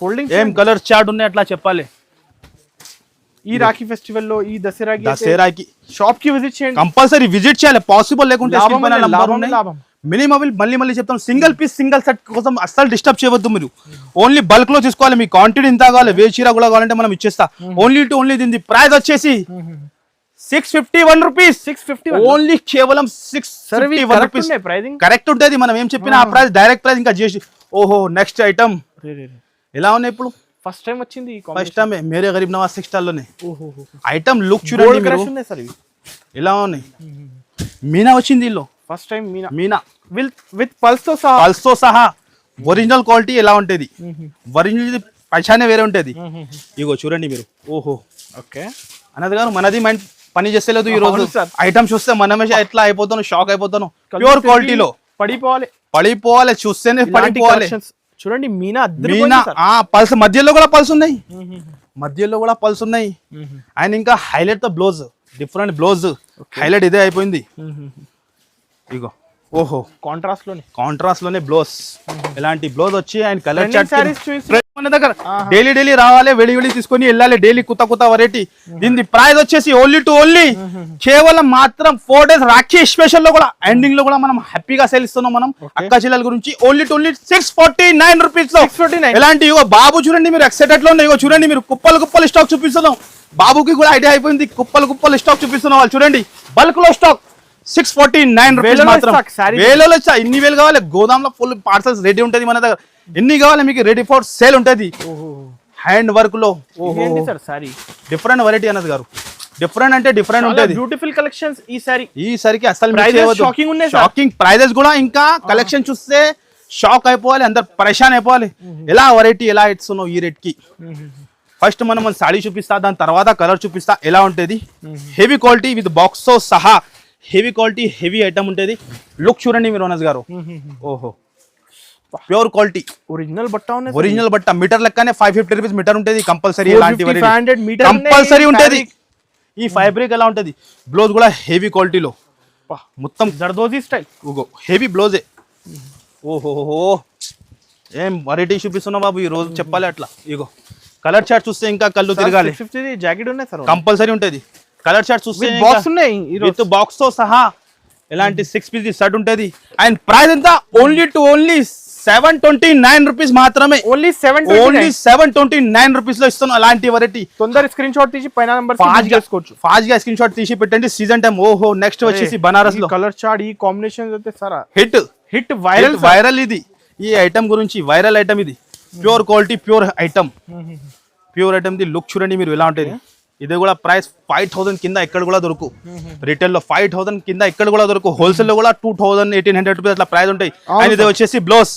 ఫోల్డింగ్ ఏం కలర్ చార్ట్ ఉన్నాయి అట్లా చెప్పాలి ఈ రాఖీ ఫెస్టివల్ లో ఈ దసరాకి షాప్ కి విజిట్ చేయండి కంపల్సరీ విజిట్ చేయాలి పాసిబుల్ లేకుంటే మినిమం మళ్ళీ చెప్తాం సింగిల్ పీస్ సింగిల్ సెట్ కోసం అస్సలు డిస్టర్బ్ చేయవద్దు మీరు ఓన్లీ బల్క్ లో తీసుకోవాలి మీ క్వాంటిటీ ఇంత కావాలి వేచీరా కూడా కావాలంటే మనం ఇచ్చేస్తా ఓన్లీ టు ఓన్లీ దీని ప్రైస్ వచ్చేసి 651 రూపీస్ 651 ఓన్లీ కేవలం 651 రూపీస్ కరెక్ట్ ఉంటుంది మనం ఏం చెప్పిన ఆ ప్రైస్ డైరెక్ట్ ప్రైస్ ఇంకా చేసి ఓహో నెక్స్ట్ ఐటమ్ ఎలా ఉన్నాయి ఇప్పుడు ఫస్ట్ టైం వచ్చింది ఫస్ట్ టైం మేరే గరీబ్ నవాజ్ టెక్స్టైల్ లోనే ఐటమ్ లుక్ చూడండి ఎలా ఉన్నాయి మీనా వచ్చింది ఇల్లు first time Meena with pulse తో సహా ఒరిజినల్ క్వాలిటీ ఎలా ఉంటది ఒరిజినల్ పైసానే వేరే ఉంటది ఇగో చూడండి మీరు ఓహో ఓకే అన్నది గారు మనది మైండ్ పని చేస్తలేదు ఈ రోజు ఐటమ్స్ చూస్తే మనమే ఎట్లా అయిపోతాను షాక్ అయిపోతాను ప్యూర్ క్వాలిటీలో పడిపోవాలి చూస్తేనే పడిపోవాలి చూడండి మీనా పల్స్ మధ్యలో కూడా పల్స్ ఉన్నాయి అండ్ ఇంకా హైలైట్ తో బ్లౌజ్ డిఫరెంట్ బ్లౌజ్ హైలైట్ ఇదే అయిపోయింది ఇగో ఓహో కాంట్రాస్ట్ లోనే బ్లౌజ్ ఇలాంటి బ్లౌజ్ వచ్చి అండ్ కలర్ చార్ట్ మన దగ్గర డైలీ రావాలి వెడి తీసుకొని వెళ్ళాలి డైలీ కొత్త వెరైటీ దీని ప్రైస్ వచ్చేసి ఓన్లీ టు ఓన్లీ కేవలం మాత్రం 4 days రాఖీ స్పెషల్ లో కూడా ఎండింగ్ లో కూడా మనం హ్యాపీగా సేల్ ఇస్తున్నాం మనం అక్క చెల్లెల గురించి ఓన్లీ టు ఓన్లీ 649 రూపీస్ లో ఎలాంటి ఇగో బాబు చూడండి మీరు ఎక్సైటెడ్ లో ఉన్నాయి ఇగో చూడండి మీరు కుప్పలు స్టాక్ చూపిస్తున్నాం బాబుకి కూడా ఐడియా అయిపోయింది కుప్పలు స్టాక్ చూపిస్తున్నాం వాళ్ళు చూడండి బల్క్ లో స్టాక్ 649 రూపీస్ మాత్రం వేలలో ఇన్ని వేలు కావాలి గోదాంలో ఫుల్ పార్సల్స్ రెడీ ఉంటది మన దగ్గర ఎన్ని కావాలి మీకు రెడీ ఫర్ సేల్ ఉంటది హ్యాండ్ వర్క్ లో డిఫరెంట్ వెరైటీ అన్నది గారు డిఫరెంట్ అంటే డిఫరెంట్ ఉంటది బ్యూటిఫుల్ కలెక్షన్స్ ఈ సారికి అసలు షాకింగ్ ప్రైజెస్ కూడా ఇంకా కలెక్షన్ చూస్తే షాక్ అయిపోవాలి అందరు పరేషాన్ అయిపోవాలి ఎలా వెరైటీ ఎలా ఇస్తున్నావు ఈ రేట్ కి ఫస్ట్ మనం సాడీ చూపిస్తా దాని తర్వాత కలర్ చూపిస్తా ఎలా ఉంటది హెవీ క్వాలిటీ విత్ బాక్స్ తో సహా హెవీ క్వాలిటీ హెవీ ఐటమ్ ఉంటుంది లుక్ చూడండి మీరు అనస్ గారు ఓహో ప్యూర్ క్వాలిటీ ఒరిజినల్ బట్ట మీటర్ లెక్కనే 550 రూపీస్ మీటర్ ఉంటుంది కంపల్సరీ కంపల్సరీ ఉంటుంది ఈ ఫ్యాబ్రిక్ ఎలా ఉంటుంది బ్లౌజ్ కూడా హెవీ క్వాలిటీలో మొత్తం జర్దోజీ స్టైల్ హెవీ బ్లౌజే ఓహో ఏం వెరైటీ చూపిస్తున్నా బాబు ఈ రోజు చెప్పాలి అట్లా ఇగో కలర్ చార్ట్ చూస్తే ఇంకా కళ్ళు తిరగాలి జాకెట్ ఉన్నాయి సార్ కంపల్సరీ ఉంటుంది కలర్ చార్ట్ చూస్తే విత్ బాక్స్ తో సహా ఇలాంటి 6 పీస్ షర్ట్ ఉంటది అండ్ ప్రైస్ ఎంత ఓన్లీ టు ఓన్లీ 729 రూపీస్ మాత్రమే ఓన్లీ 729 రూపీస్ లో ఇస్తాను అలాంటి వెరైటీ తొందర స్క్రీన్ షాట్ తీసి పైన నంబర్ ఫాస్ట్ గా స్క్రీన్ షాట్ తీసి పెట్టండి సీజన్ టైం ఓహో నెక్స్ట్ వచ్చేసి బనారస్ లో కలర్ చార్ట్ ఈ కాంబినేషన్ అయితే సారా హిట్ వైరల్ ఇది ఈ ఐటమ్ గురించి వైరల్ ఐటమ్ ఇది pure quality pure item the look చూడండి మీరు ఎలా ఉంటుంది ఇది కూడా ప్రైస్ 5000 కింద ఎక్కడ కూడా దొరుకు రిటైల్ లో 5000 కింద ఎక్కడ కూడా దొరుకు హోల్సేల్ లో కూడా 1800 రూపీస్ అట్లా ప్రైస్ ఉంటాయి అండ్ ఇది వచ్చేసి blouse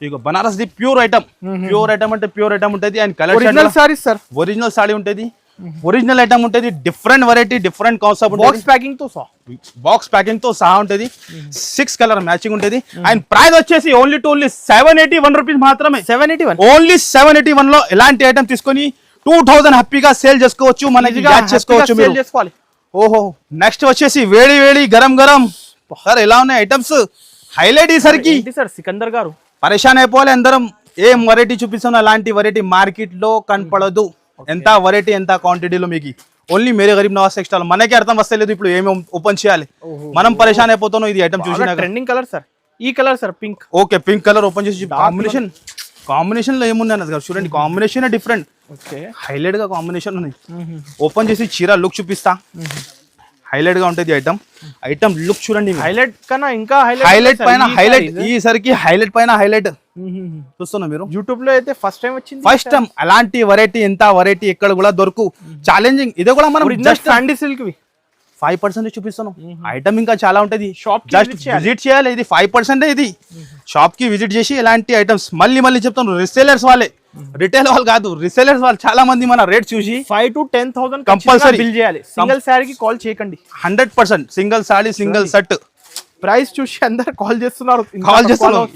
ego Banaras the pure item అంటే ప్యూర్ ఐటమ్ ఉంటుంది అండ్ కలర్ ఒరిజినల్ సారీ ఉంటుంది ఒరిజినల్ ఐటమ్ ఉంటుంది different variety different concept box packing తో సహా ఉంటుంది 6 కలర్ మ్యాచింగ్ ఉంటుంది అండ్ ప్రైస్ వచ్చేసి ఓన్లీ టు ఓన్లీ 781 రూపీస్ మాత్రమే ఓన్లీ 781 లో ఎలాంటి ఐటమ్ తీసుకొని 2000 హ్యాపీగా సేల్ చేసుకోవచ్చు మనకి చేసుకోవాలి ఓహో నెక్స్ట్ వచ్చేసి వేడి గరం సార్ ఎలా ఉన్నాయి ఐటమ్స్ హైలైట్ ఈసరికి సికందర్ గారు పరేషాన్ అయిపోవాలి అందరం ఏం వెరైటీ చూపిస్తాను అలాంటి వెరైటీ మార్కెట్ లో కనపడదు ఎంత వెరైటీ ఎంత క్వాంటిటీలో మీకు ఓన్లీ మేరే గరీబ్ నవాజ్ టెక్స్టైల్ మనకి అర్థం వస్తలేదు ఇప్పుడు ఏమి ఓపెన్ చేయాలి మనం పరేషాన్ అయిపోతాను ఇది ఐటమ్ చూసి ట్రెండింగ్ కలర్ సార్ ఈ colour sir pink okay pink colour open చేసి కాంబినేషన్ కాంబినేషన్ లో ఏముంది అన్నది గారు చూడండి, కాంబినేషన్ డిఫరెంట్, ఓకే హైలైట్ గా కాంబినేషన్ ఉన్నాయి. ఓపెన్ చేసి చీర లుక్ చూపిస్తా, హైలైట్ గా ఉంటుంది ఐటమ్ లుక్ చూడండి. హైలైట్ కన్నా ఇంకా హైలైట్ పైన హైలైట్, ఈసరికి హైలైట్ పైన హైలైట్ చూస్తున్నా మీరు. యూట్యూబ్ లో అయితే ఫస్ట్ టైం వచ్చింది. ఫస్ట్ టైం అలాంటి వెరైటీ, ఎంత వెరైటీ ఎక్కడ కూడా దొరకు, ఛాలెంజింగ్. ఇది కూడా మనం జస్ట్ ఫ్యాండీ సిల్క్ 5% చూపిస్తాను. ఐటమ్ ఇంకా చాలా ఉంటది, షాప్ జస్ట్ విజిట్ చేయాలి. ఇది 5% ఇది షాప్ కి విజిట్ చేసి ఇలాంటి ఐటమ్స్ మళ్ళీ చెప్తాను. రిసేలర్స్ వాళ్ళే, రిటైల్ వాళ్ళు కాదు, రిసేలర్స్ వాళ్ళు చాలా మంది మన రేట్ చూసి 5 to 10,000 కంపల్సరీ బిల్ చేయాలి. సింగిల్ శారీకి కాల్ చేయకండి. 100% single saree single set. Price చూసి అందరు కాల్ చేస్తున్నారు.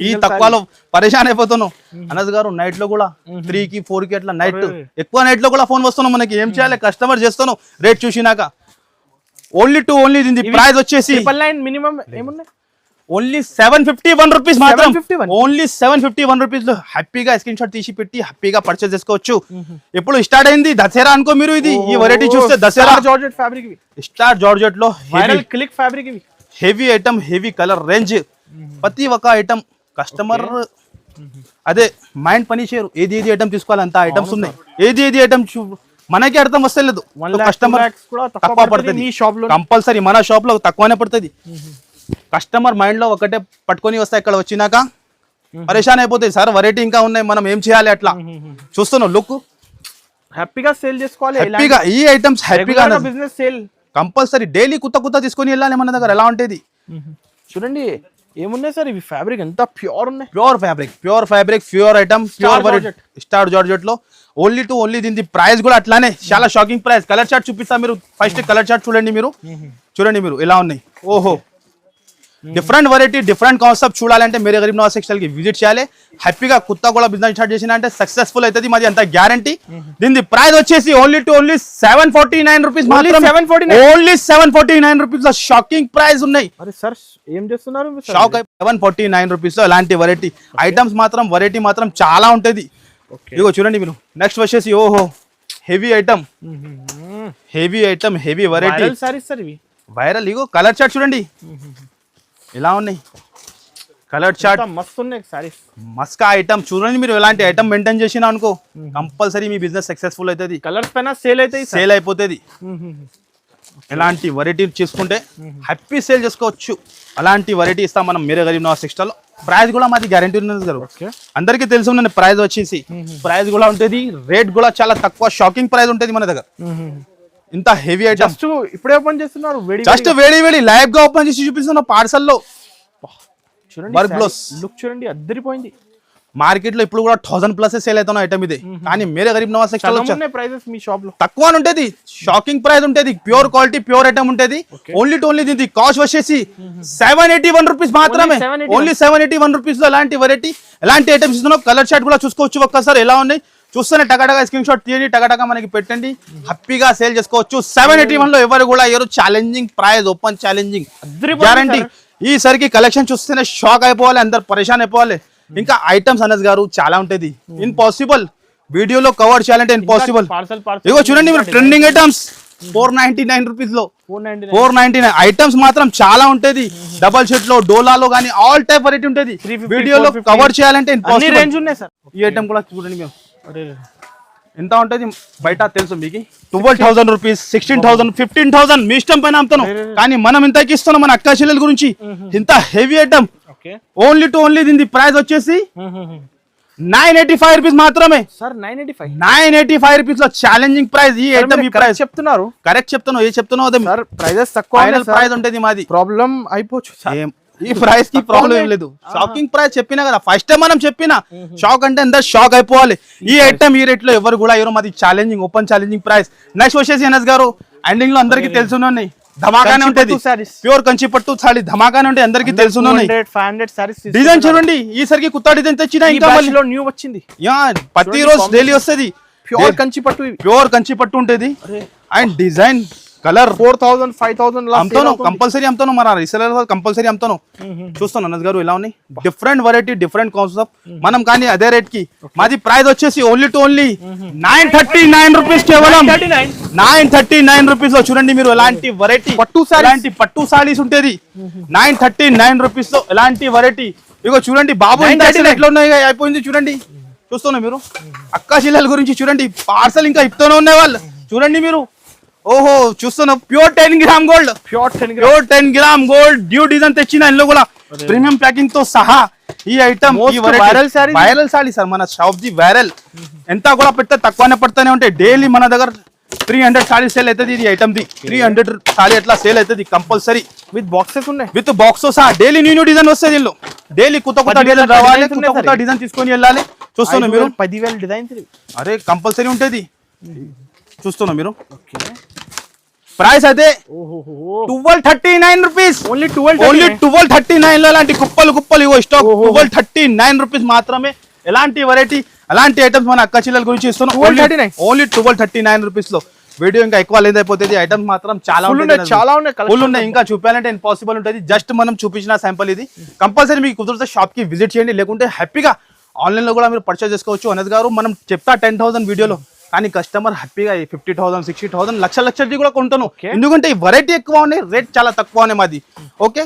ఈ తక్కువలో పరేషాన్ అయిపోతున్నాం అనద్ గారు. నైట్ లో కూడా 3 కి 4 కి అట్లా నైట్ ఎక్కువ నైట్ లో కూడా ఫోన్ వస్తున్నాం. మనకి ఏం చేయాలి, కస్టమర్ చేస్తాను రేట్ చూసినాక. ఓన్లీ దీని ప్రైస్ వచ్చేసి 999 మినిమం ఏమున్నాయి, ఓన్లీ 751 రూపీస్ మాత్రం. 751. ఓన్లీ 751 రూపీస్ లో హ్యాపీగా స్క్రీన్ షాట్ తీసి పెట్టి హ్యాపీగా పర్చేస్ చేసుకోవచ్చు. ఎప్పుడు స్టార్ట్ అయింది, దసరా అనుకో మీరు. ఇది ఈ వెరైటీ చూస్తే Dasara georgette fabric, star georgette లో viral click fabric, heavy item, heavy colour range. ప్రతి ఒక్క ఐటమ్ కస్టమర్ అదే మైండ్ పని చేయరు. ఏది ఐటమ్ తీసుకోవాలి, అంత ఐటమ్స్ ఉన్నాయి. ఏది ఐటమ్ మనకి అర్థం వస్తలేదు. కస్టమర్ తక్కువ పడుతుంది కంపల్సరీ, మన షాప్ లో తక్కువనే పడుతుంది. కస్టమర్ మైండ్ లో ఒకటే పట్టుకొని వస్తే ఇక్కడ వచ్చినాక పరేషాన్ అయిపోతుంది. సార్ వెరైటీ ఇంకా ఉన్నాయి, మనం ఏం చేయాలి, అట్లా చూస్తున్నాం. లుక్ హ్యాపీగా సేల్ చేసుకోవాలి. హ్యాపీగా ఈ ఐటమ్స్ హ్యాపీగా బిజినెస్ సేల్ కంపల్సరీ డైలీ కొత్త తీసుకొని వెళ్ళాలి మన దగ్గర. ఎలా ఉంటుంది చూడండి, ఏమున్నాయి సార్ ఇవి. ఫ్యాబ్రిక్ ఎంత ప్యూర్ ఉన్నాయి, pure fabric, pure item, pure star georgette లో. ఓన్లీ దీని ప్రైస్ కూడా అట్లానే చాలా షాకింగ్ ప్రైస్. కలర్ చార్ట్ చూపిస్తా. మీరు ఫస్ట్ కలర్ చార్ట్ చూడండి మీరు ఎలా ఉన్నాయి. ఓహో, డిఫరెంట్ వెరైటీ, డిఫరెంట్ కాన్సెప్ట్ చూడాలంటే మేరే గరీబ్ నవాజ్ టెక్స్టైల్ కి విజిట్ చేయాలి. హ్యాపీగా కొత్త కూడా బిజినెస్ స్టార్ట్ చేసిన అంటే సక్సెస్ఫుల్ అవుతుంది, మాది అంత గ్యారంటీ. దీని ప్రైస్ వచ్చేసి ఓన్లీ 749 రూపీస్ మాత్రమే. ఓన్లీ 749 రూపీస్ లో షాకింగ్ ప్రైస్ ఉన్నాయి. సార్ ఏం చేస్తున్నారు, షాక్ 749 రూపీస్ లో ఇలాంటి వెరైటీ ఐటమ్స్ మాత్రం, వెరైటీ మాత్రం చాలా ఉంటది. ఇగో చూడండి మీరు. నెక్స్ట్ వచ్చేసి ఓహో, heavy item, heavy variety viral. ఇగో కలర్ చార్ట్ చూడండి ఎలా ఉన్నాయి. కలర్ చార్ట్ మస్తు ఉన్నాయి సారీస్. మస్కా ఐటమ్ చూడండి మీరు. ఎలాంటి ఐటమ్ మెయింటైన్ చేసినా అనుకో కంపల్సరీ మీ బిజినెస్ సక్సెస్ఫుల్ అవుతుంది. కలర్స్ పైన సేల్ అయిపోతుంది. ఎలాంటి వెరైటీ చేసుకుంటే హ్యాపీ సేల్ చేసుకోవచ్చు. అలాంటి వెరైటీ ఇస్తాం మనం మేరే గరీబ్ నవాజ్ టెక్స్టైల్ లో. ప్రైస్ కూడా మాది గ్యారంటీ ఉన్నది గారు. అందరికీ తెలుసు ఉన్న ప్రైస్ వచ్చేసి. ప్రైస్ కూడా ఉంటుంది, రేట్ కూడా చాలా తక్కువ, షాకింగ్ ప్రైస్ ఉంటుంది మన దగ్గర. ఇంత హెవీ ఐటమ్ ఇప్పుడే ఓపెన్ చేస్తున్నారు. జస్ట్ వేడి లైవ్ గా ఓపెన్ చేసి చూపిస్తున్నా పార్సల్ లో. చూడండి వర్క్ బ్లౌజ్ లుక్ చూడండి, అద్దరిపోయింది. మార్కెట్ లో ఇప్పుడు కూడా 1000+ సేల్ అవుతున్న ఐటమ్ ఇది. కానీ మేరే గరీబ్ నవాజ్ టెక్స్టైల్ ప్రైసెస్ మీ షాప్ లో తక్కువ ఉంటది, షాకింగ్ ప్రైస్ ఉంటది, ప్యూర్ క్వాలిటీ, ప్యూర్ ఐటమ్ ఉంటది. ఓన్లీ దీని కాస్ట్ వచ్చేసి 781 రూపీస్ మాత్రమే. ఓన్లీ 781 రూపీస్ లో ఎలాంటి వెరైటీ, ఎలాంటి ఐటమ్స్ ఇస్తున్నాం. కలర్ షార్ట్ కూడా చూసుకోవచ్చు ఒక్కసారి ఎలా ఉన్నాయి. చూస్తేనే టగటగా స్క్రీన్ షాట్ తీయండి, టగటగా మనకి పెట్టండి, హ్యాపీగా సేల్ చేసుకోవచ్చు. 781 లో ఎవరు కూడా challenging price, open challenging guarantee. ఈసరికి కలెక్షన్ చూస్తేనే షాక్ అయిపోవాలి, అందరు పరేషాన్ అయిపోవాలి. ఇంకా ఐటమ్స్ అనస్ గారు చాలా ఉంటది, ఇంపాసిబుల్ వీడియోలో కవర్ చేయాలంటే ఇంపాసిబుల్. ఇగో చూడండి మీరు, ట్రెండింగ్ ఐటమ్స్ 499 రూపీస్ లో 499 ఐటమ్స్ మాత్రం చాలా ఉంటది. డబల్ షీట్ లో, డోలాలో గానీ ఆల్ టైప్ వెరైటీ ఉంటది. వీడియోలో కవర్ చేయాలంటే ఇంపాసిబుల్. ఈ ఐటమ్ కూడా చూడండి మేము ఎంత ఉంటది బయట తెలుసు మీకు. 12,000 రూపీస్, 16,000, 15,000 మీ ఇష్టం పైన అమ్ముతాను. కానీ మనం ఇంతకి ఇస్తున్నాం మన అక్క చెల్లెల గురించి. ఇంత హెవీ ఐటమ్ ఓన్లీ దీని ప్రైస్ వచ్చేసి 985 రూపీస్ మాత్రమే. 985 రూపీస్ లో ఛాలెంజింగ్ ప్రైస్. ఈ ఐటమ్ ఈ ప్రైస్ చెప్తున్నారు, కరెక్ట్ చెప్తున్నావు. ఏ చెప్తున్నావు అదే ప్రైజెస్ తక్కువ, ప్రైస్ ఉంటది మాది. ప్రాబ్లం అయిపోవచ్చు. ఈ ప్రైస్ కి ప్రాబ్లం ఏం లేదు. షాకింగ్ ప్రైస్ చెప్పినా కదా, ఫస్ట్ టైం మనం చెప్పిన షాక్ అంటే అందరు షాక్ అయిపోవాలి. ఈ ఐటమ్ ఈ రేట్ లో ఎవరు కూడా ఎవరు, మాది challenging, open challenging price. Next వచ్చేసి అనస్ గారు, ఎండింగ్ లో అందరికి తెలుసున్నాయి, ధమాకానే ఉంటది. ప్యూర్ కంచి పట్టు సారీ ధమాకానే ఉంటాయి, అందరికి తెలుసున్నాయి. డిజైన్ చూడండి, ఈసరికి కొత్త డిజైన్ తెచ్చినా ఇంకా న్యూ వచ్చింది. ప్రతి రోజు డైలీ వస్తుంది. ప్యూర్ కంచి పట్టు ఉంటది. అండ్ డిజైన్ కలర్ 4,000 5,000 అమ్ముతాను, కంపల్సరీ అమ్ముతాను. మన రీసెలర్ కంపల్సరీ అమ్ముతాను. చూస్తాను అనస్ గారు ఎలా ఉన్నాయి. డిఫరెంట్ వెరైటీ, డిఫరెంట్ కాన్సెప్ట్ మనం. కానీ అదే రేట్ కి మాది ప్రైస్ వచ్చేసి ఓన్లీ 939 రూపీస్, కేవలం 939 రూపీస్ లో. చూడండి మీరు ఎలాంటి వెరైటీ పట్టు సారీస్ ఉంటది. 939 రూపీస్ లో ఎలాంటి వెరైటీ. ఇగో చూడండి బాబు ఎట్లా ఉన్నాయి అయిపోయింది చూడండి. చూస్తున్నా మీరు అక్క చెల్లెల గురించి చూడండి, పార్సల్ ఇంకా ఇస్తూనే ఉన్నాయి వాళ్ళు. చూడండి మీరు, ఓహో చూస్తున్నా pure 10 gram gold, pure 10 pure 10 gram gold due design తెచ్చిన ఇందులో కూడా ప్రీమియం ప్యాకింగ్ తో సహా ఈ item viral sorry, viral sorry sir మన షాప్ ది వైరల్. ఎంత కూడా పెడితే తక్కువనే పడుతూనే ఉంటాయి. డైలీ మన దగ్గర 300 సారీ సేల్ అవుతుంది. ఇది ఐటమ్ ది 300 సారీ ఎట్లా సేల్ అవుతుంది కంపల్సరీ. విత్ బాక్సెస్ ఉన్నాయి, విత్ బాక్స్ సహా డైలీ న్యూ డిజైన్ వస్తుంది దీనిలో. డైలీ కొత్త కొత్త డిజైన్ రావాలి, కొత్త డిజైన్ తీసుకొని వెళ్ళాలి. చూస్తున్నా మీరు 10,000 డిజైన్స్. అరే కంపల్సరీ ఉంటుంది. చూస్తున్నా మీరు ప్రైస్ అయితే 1239 రూపీస్, ఓన్లీ ఓన్లీ 1239 లో అలాంటి కుప్పలు కుప్పలు ఇవో స్టాక్ 1239 రూపీస్ మాత్రమే. ఎలాంటి వెరైటీ అలాంటి ఐటమ్స్ మన అక్క చిల్లల గురించి ఇస్తున్నాం. 1239 ఓన్లీ 1239 రూపీస్ లో. వీడియో ఇంకా ఎక్కువ లేదు అయిపోతుంది. ఐటమ్స్ మాత్రం చాలా ఫుల్ ఉన్నాయి. ఇంకా చూపాలంటే ఇంపాసిబుల్ ఉంటుంది. జస్ట్ మనం చూపించిన శాంపుల్ ఇది. కంపల్సరీ మీకు కుదిరితే షాప్ కి విజిట్ చేయండి, లేకుంటే హ్యాపీగా ఆన్లైన్ లో కూడా మీరు పర్చేస్ చేసుకోవచ్చు. అనేది గారు మనం చెప్తా 10,000 వీడియోలో, కానీ కస్టమర్ హ్యాపీగా 50,000 60,000 లక్ష కూడా కొంటాను. ఎందుకంటే ఈ వెరైటీ ఎక్కువ ఉన్నాయి, రేట్ చాలా తక్కువ ఉన్నాయి మాది. ఓకే